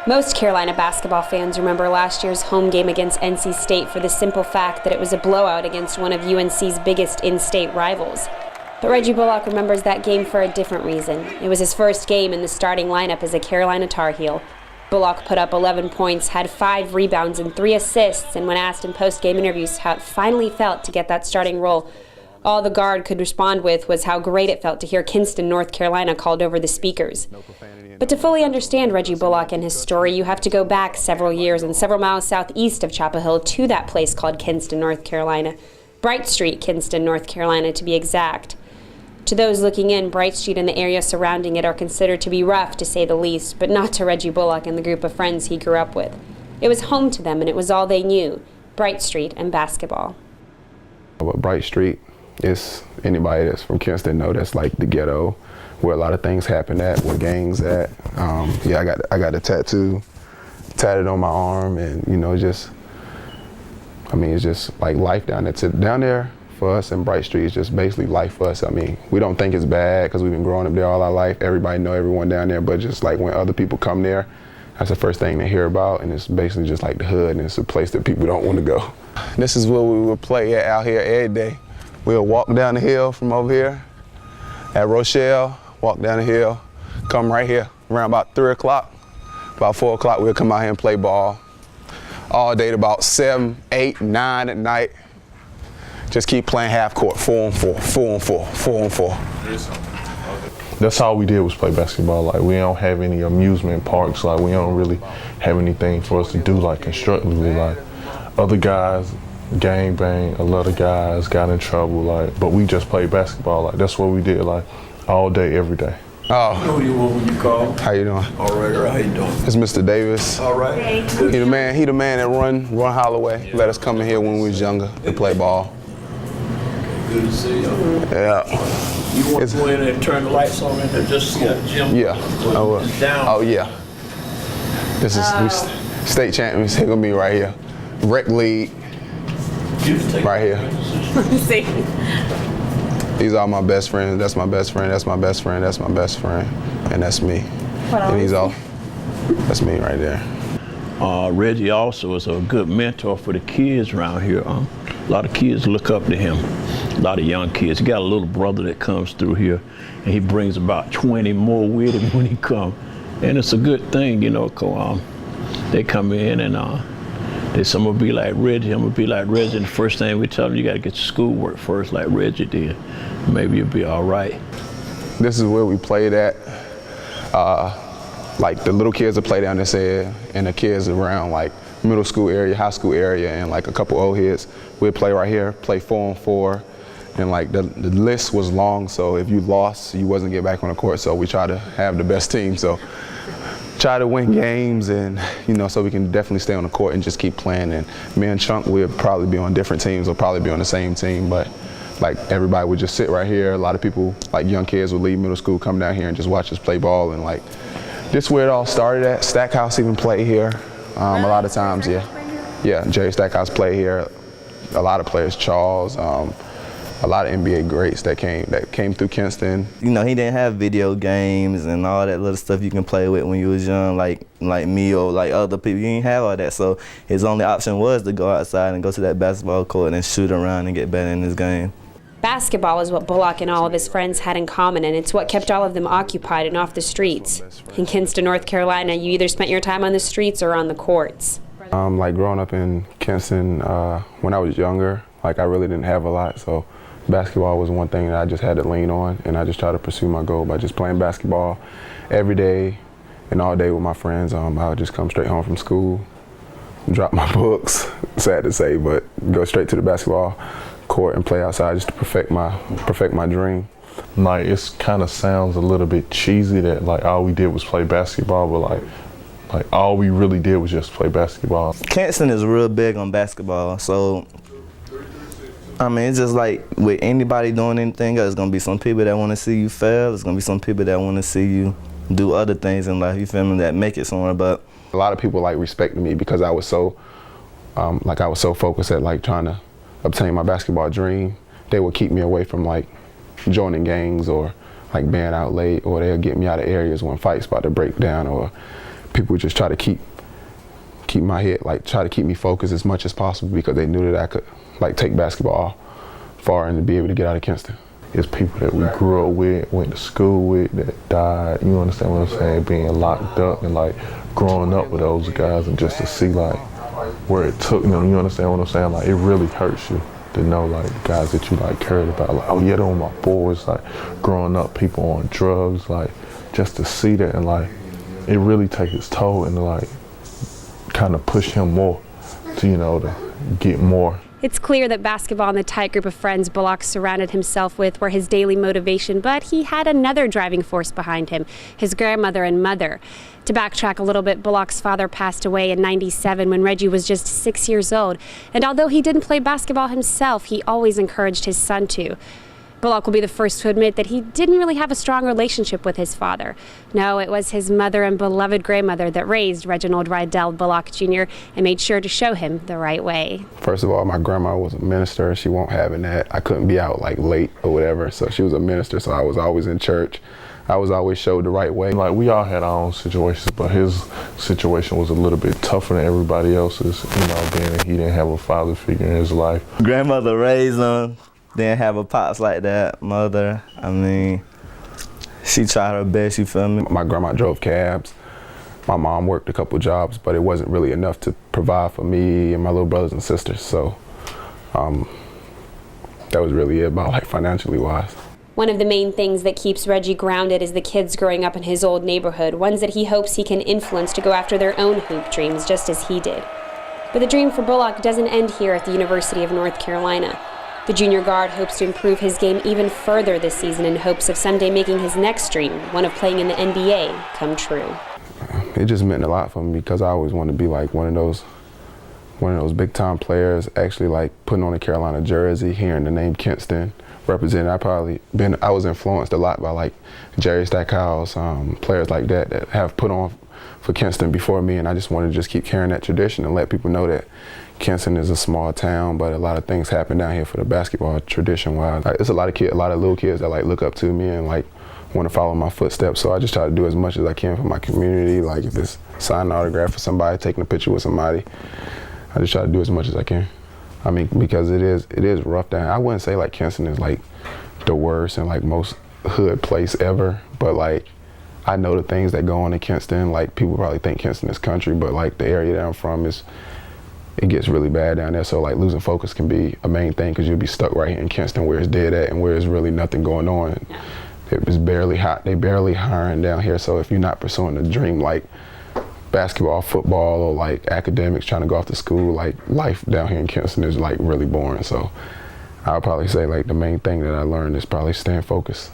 Most Carolina basketball fans remember last year's home game against NC State for the simple fact that it was a blowout against one of UNC's biggest in-state rivals. But Reggie Bullock remembers that game for a different reason. It was his first game in the starting lineup as a Carolina Tar Heel. Bullock put up 11 points, had 5 rebounds and 3 assists, and when asked in post-game interviews how it finally felt to get that starting role, all the guard could respond with was how great it felt to hear Kinston, North Carolina called over the speakers. But to fully understand Reggie Bullock and his story, you have to go back several years and several miles southeast of Chapel Hill to that place called Kinston, North Carolina. Bright Street, Kinston, North Carolina, to be exact. To those looking in, Bright Street and the area surrounding it are considered to be rough, to say the least, but not to Reggie Bullock and the group of friends he grew up with. It was home to them, and it was all they knew, Bright Street and basketball. What Bright Street is, anybody that's from Kinston know that's like the ghetto, where a lot of things happen at, where gangs at. Yeah, I got a tattoo tatted on my arm, and you know, it's just like life down there. Down there for us in Bright Street is just basically life for us. I mean, we don't think it's bad because we've been growing up there all our life. Everybody know everyone down there, but just like when other people come there, that's the first thing they hear about, and it's basically just like the hood, and it's a place that people don't want to go. This is where we would play at out here every day. We'll walk down the hill from over here at Rochelle, walk down the hill, come right here around about 3 o'clock. About 4 o'clock, we'll come out here and play ball all day to about 7, 8, 9 at night. Just keep playing half court, 4 on 4, 4 on 4, 4 on 4. That's all we did was play basketball. Like, we don't have any amusement parks. Like, we don't really have anything for us to do, like, constructively. Like, other guys gang bang, a lot of guys got in trouble, like, but we just played basketball. Like, that's what we did, like, all day, every day. Oh. Who you call? How you doing? All right, how you doing? It's Mr. Davis. All right. Hey. He the man that run Holloway. Let us come in here when we was younger to play ball. Good to see you. Yeah. You want to go in and turn the lights on and just see a gym? Yeah. Down. Oh yeah. This is we state champions. Here gonna be right here. Rec league. Right here. See. These are my best friends. That's my best friend. That's my best friend. That's my best friend. And that's me. And he's all. That's me right there. Reggie also is a good mentor for the kids around here. A lot of kids look up to him. A lot of young kids. He got a little brother that comes through here, and he brings about 20 more with him when he comes. And it's a good thing, you know, 'cause, they come in and some will be like Reggie, I'm gonna be like Reggie, and the first thing we tell them, you gotta get your schoolwork first like Reggie did. Maybe you'll be all right. This is where we played at. Like the little kids that play down this area, and the kids around like middle school area, high school area, and like a couple old heads. We'd play right here, play 4 on 4. And like the list was long, so if you lost, you wasn't get back on the court. So we try to have the best team. So try to win games, and you know, so we can definitely stay on the court and just keep playing. And me and Chunk would probably be on different teams, or probably be on the same team, but like everybody would just sit right here. A lot of people, like young kids, would leave middle school, come down here and just watch us play ball. And like this is where it all started at. Stackhouse even played here a lot of times. Yeah, Jerry Stackhouse played here. A lot of players, Charles. A lot of NBA greats that came through Kinston. You know, he didn't have video games and all that little stuff you can play with when you was young, like me or like other people. You didn't have all that, so his only option was to go outside and go to that basketball court and shoot around and get better in his game. Basketball is what Bullock and all of his friends had in common, and it's what kept all of them occupied and off the streets. In Kinston, North Carolina, you either spent your time on the streets or on the courts. Like growing up in Kinston, when I was younger, like I really didn't have a lot, so basketball was one thing that I just had to lean on, and I just tried to pursue my goal by just playing basketball every day and all day with my friends. I would just come straight home from school, drop my books, sad to say, but go straight to the basketball court and play outside just to perfect my dream. Like, it kind of sounds a little bit cheesy that like all we did was play basketball, but like all we really did was just play basketball. Kinston is real big on basketball, so I mean, it's just like with anybody doing anything, there's gonna be some people that want to see you fail. There's gonna be some people that want to see you do other things in life. You feel me? That make it somewhere. But a lot of people like respected me because I was so focused at like trying to obtain my basketball dream. They would keep me away from like joining gangs or like being out late, or they'll get me out of areas when fights about to break down, or people would just try to keep my head, like try to keep me focused as much as possible because they knew that I could like take basketball far and to be able to get out of Kinston. It's people that we grew up with, went to school with, that died, you understand what I'm saying, being locked up and like growing up with those guys and just to see like where it took them, you understand what I'm saying? Like it really hurts you to know like guys that you like cared about, like, oh yeah, they're my boys, like growing up, people on drugs, like just to see that and like it really takes its toll and like kind of push him more to, you know, to get more. It's clear that basketball and the tight group of friends Bullock surrounded himself with were his daily motivation, but he had another driving force behind him, his grandmother and mother. To backtrack a little bit, Bullock's father passed away in '97 when Reggie was just 6 years old, and although he didn't play basketball himself, he always encouraged his son to. Bullock will be the first to admit that he didn't really have a strong relationship with his father. No, it was his mother and beloved grandmother that raised Reginald Rydell Bullock Jr. and made sure to show him the right way. First of all, my grandma was a minister. She won't having that. I couldn't be out like late or whatever, so she was a minister, so I was always in church. I was always showed the right way. Like we all had our own situations, but his situation was a little bit tougher than everybody else's, you know, being that he didn't have a father figure in his life. Grandmother raised him, didn't have a pops like that. Mother, I mean, she tried her best, you feel me? My grandma drove cabs. My mom worked a couple jobs, but it wasn't really enough to provide for me and my little brothers and sisters. So that was really it about like financially wise. One of the main things that keeps Reggie grounded is the kids growing up in his old neighborhood, ones that he hopes he can influence to go after their own hoop dreams, just as he did. But the dream for Bullock doesn't end here at the University of North Carolina. The junior guard hopes to improve his game even further this season in hopes of someday making his next dream, one of playing in the NBA, come true. It just meant a lot for me because I always wanted to be like one of those big time players, actually like putting on a Carolina jersey, hearing the name Kinston represented. I was influenced a lot by like Jerry Stackhouse, players like that have put on for Kinston before me, and I just wanted to just keep carrying that tradition and let people know that Kinston is a small town, but a lot of things happen down here for the basketball tradition-wise. Like, it's a lot of little kids that like look up to me and like want to follow my footsteps. So I just try to do as much as I can for my community. Like if it's signing an autograph for somebody, taking a picture with somebody, I just try to do as much as I can. I mean, because it is rough down here. I wouldn't say like Kinston is like the worst and like most hood place ever, but like I know the things that go on in Kinston. Like people probably think Kinston is country, but like the area that I'm from it gets really bad down there. So like losing focus can be a main thing because you'll be stuck right here in Kinston where it's dead at and where there's really nothing going on. It was barely hot. They barely hiring down here. So if you're not pursuing a dream like basketball, football, or like academics, trying to go off to school, like life down here in Kinston is like really boring. So I'll probably say like the main thing that I learned is probably staying focused.